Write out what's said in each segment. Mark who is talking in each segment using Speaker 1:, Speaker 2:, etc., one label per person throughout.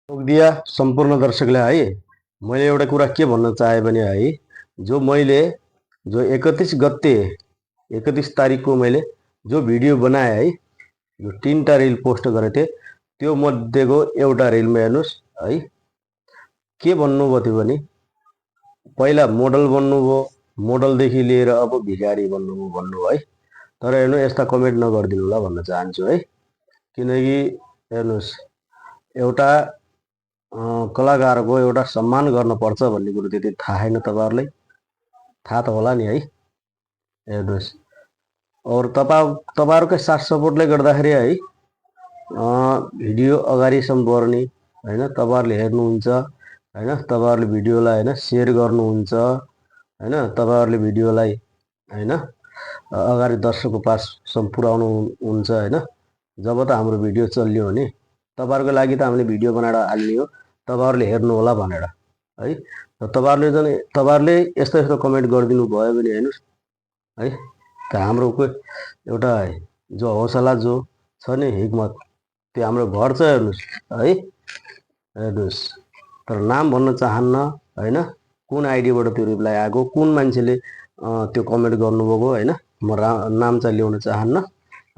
Speaker 1: दिया सम्पूर्ण दर्शकलाई है मैले एउटा कुरा के भन्न चाहे भने है जो 31 गते 31 तारिकको मैले जो भिडियो बनाए है यो 3टा रिल पोस्ट गरेको थिएँ त्यो मध्येको एउटा रिलमा हेर्नुस् है के भन्नुभयो थियो भने पहिला मोडल बन्नुभयो मोडलदेखि लिएर अब भिखारी बन्नुभयो भन्नुभयो है तर हेर्नु यस्ता कमेन्ट नगरिदिनु होला भन्न चाहन्छु है किनकि हेर्नुस् एउटा कलाकारको एउटा सम्मान गर्नुपर्छ भन्ने कुरो त्यति थाहा छैन तपाईहरुलाई थाहा त होला नि है हेर्नुस् और तपाईहरुकै साथ सपोर्टले गर्दाखेरि है भिडियो अगाडिसम्म बढ्ने हैन तपाईहरुले हेर्नुहुन्छ हैन तपाईहरुले भिडियोलाई हैन शेयर गर्नुहुन्छ हैन तपाईहरुले भिडियोलाई हैन अगाडि दर्शकको पाससम्म पुर्याउनु हुन्छ हैन जब त हाम्रो भिडियो चल्यो भने तपाईहरुको लागि त हामीले भिडियो बनाएर हाल्ने हो तपाईहरुले हेर्नु होला भनेर है तपाईहरुले यस्तो यस्तो कमेन्ट गरिदिनु भयो भने हेर्नुस् है त हाम्रो एउटा जो हौसला जो छ नि हिम्मत त्यो हाम्रो घर छ हेर्नुस् है हेर्नुस् तर नाम भन्न चाहन्न हैन कुन आइडीबाट त्यो रिप्लाई आएको कुन मान्छेले त्यो कमेन्ट गर्नुभएको हैन म नाम चाहिँ ल्याउन चाहन्न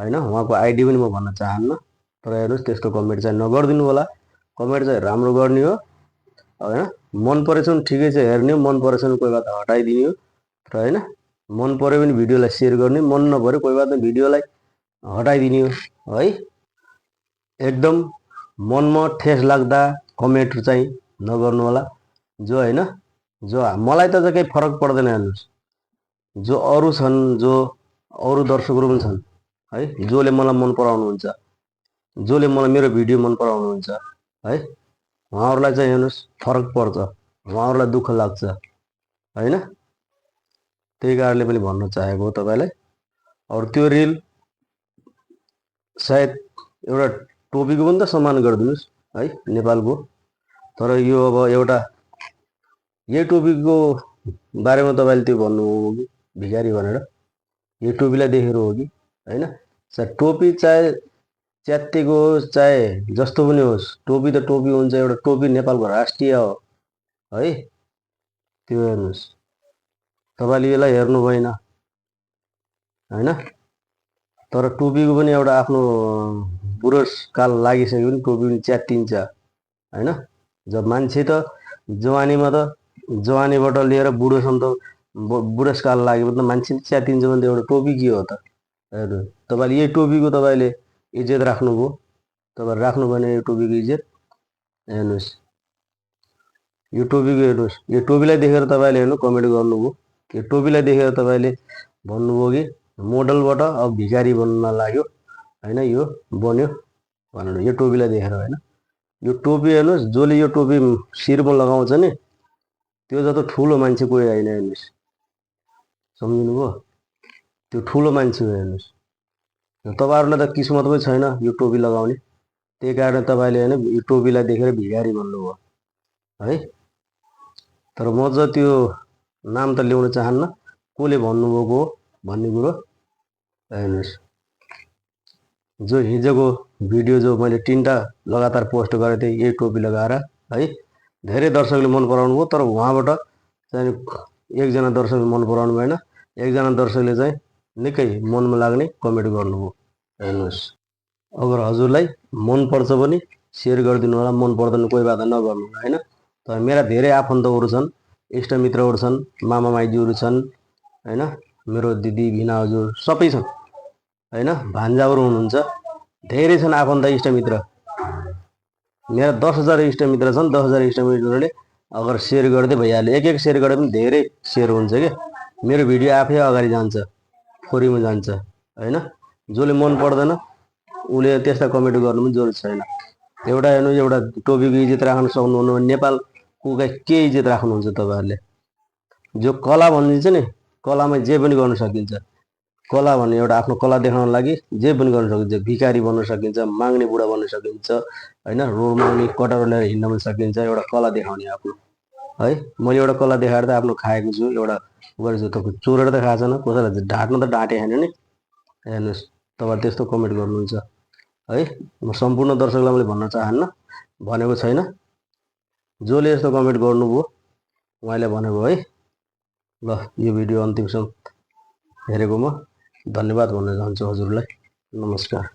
Speaker 1: हैन उहाँको आइडी पनि म भन्न चाहन्न तर हेर्नुस् त्यस्तो कमेन्ट चाहिँ नगर्दिनु होला कमेन्ट चाहिँ राम्रो गर्ने हो हैन मन परेछ भने ठिकै छ हेर्ने मन परेछ भने कोही बात हटाइदिने हो र हैन मन पर्यो भने भिडियोलाई शेयर गर्ने मन नपर्यो कोही बात भिडियोलाई हटाइदिने हो है एकदम मनमा ठेस लाग्दा कमेन्ट चाहिँ नगर्नु होला जो हैन जो मलाई त केही फरक पर्दैन हेर्नुस् जो अरु छन् जो अरु दर्शकहरु पनि छन् है जोले मलाई मन पराउनुहुन्छ जोले मलाई मेरो भिडियो मन पराउनुहुन्छ है उहाँहरुलाई चाहिँ हेर्नुस् फरक पर्छ उहाँहरुलाई दुःख लाग्छ हैन त्यही कारणले पनि भन्न चाहेको हो तपाईलाई और त्यो रिल सायद एउटा टोपीको पनि त सम्मान गरिदिनुस् है नेपालको तर यो अब एउटा यही टोपीको बारेमा तपाईले त्यो भन्नु हो कि भिखारी भनेर यो टोपीलाई देखेर हो कि हैन टोपी चाहे च्यात्तेको चाहे जस्तो पनि होस् टोपी त टोपी हुन्छ एउटा टोपी नेपालको राष्ट्रिय हो है त्यो हेर्नुस् तपाईले यसलाई हेर्नु भएन हैन तर टोपीको पनि एउटा आफ्नो बुढेसकाल लागिसक्यो भने टोपी पनि च्यात्तिन्छ हैन जब मान्छे त जवानीबाट लिएर बुढोसम्म त बुढेसकाल लाग्यो भने त मान्छे च्यात्तिन्छ भने त एउटा टोपी के हो त हेर्नु तपाईले यही टोपीको तपाईले इज्जत राख्नुभयो तपाईले राख्नु भएन यो टोपीको इज्जत हेर्नुस् यो टोपीको हेर्नुस् यो टोपीलाई देखेर तपाईले हेर्नु कमेन्ट गर्नुभयो यो टोपीलाई देखेर तपाईले भन्नुभयो कि मोडलबाट अब भिखारी बन्न लाग्यो हैन यो बन्यो भनेर यो टोपीलाई देखेर हैन यो टोपी हेर्नुस् जसले यो टोपी शिरमा लगाउँछ नि त्यो जस्तो ठुलो मान्छे कोही हैन हेर्नुस् सम्झिनुभयो त्यो ठुलो मान्छे हो हेर्नुस् तपाईहरुलाई त किस्मतमै छैन यो टोपी लगाउने त्यही कारण तपाईले हैन यो टोपीलाई देखेर भिखारी भन्नुभयो है तर म चाहिँ त्यो नाम त ल्याउन चाहन्न कोले भन्नुभएको भन्ने कुरो हेर्नुस् जो हिजोको भिडियो जो मैले 3टा लगातार पोस्ट गरेको थिएँ यही टोपी लगाएर है धेरै दर्शकले मन पराउनु भयो तर उहाँबाट चाहिँ एकजना दर्शकले मन पराउनु भएन एकजना दर्शकले चाहिँ निकै मनमा लाग्ने कमेन्ट गर्नुभयो हेर्नुस् अगर हजुरलाई मन पर्छ भने शेयर गरिदिनु होला मन पर्दैन कोही बात नगर्नु हैन तर मेरा धेरै आफन्तहरु छन् इष्टमित्रहरु छन् मामा माइजूहरु छन् हैन मेरो दिदी भिना हजुर सबै छन् हैन भान्जाहरु हुनुहुन्छ धेरै छन् आफन्त इष्टमित्र मेरा 10,000 इष्टमित्र छन् 10,000 इष्टमित्रले अगर शेयर गर्दै भइहाल्यो एक शेयर गरे पनि धेरै शेयर हुन्छ के मेरो भिडियो आफै अगाडि जान्छ फोरीमा जान्छ हैन जसले मन पर्दैन उले त्यस्ता कमेन्ट गर्नु पनि जरुरी छैन एउटा हेर्नु एउटा टोपीको इज्जत राख्न सक्नुहुन्न नेपालको के इज्जत राख्नुहुन्छ तपाईहरुले जो कला भनिन्छ नि कलामा जे पनि गर्न सकिन्छ कला भन्ने एउटा आफ्नो कला देखाउन लागि जे पनि गर्न सकिन्छ भिखारी बन्न सकिन्छ माग्ने बुढा बन्न सकिन्छ हैन रोड माग्ने कटरो लिएर हिँड्न पनि सकिन्छ एउटा कला देखाउने आफ्नो है मैले एउटा कला देखाएर त आफ्नो खाएको छु एउटा गरेछु त चोरेर त खाएको छैन कसैलाई ढाट्न त ढाटे हैन नि हेर्नुस् तपाईले त्यस्तो कमेन्ट गर्नुहुन्छ है म सम्पूर्ण दर्शकलाई मैले भन्न चाहन्न भनेको छैन जसले यस्तो कमेन्ट गर्नुभयो उहाँले भनेको है। ल यो भिडियो अन्तिमसम्म हेरेकोमा धन्यवाद भन्न चाहन्छु हजुरलाई। नमस्कार।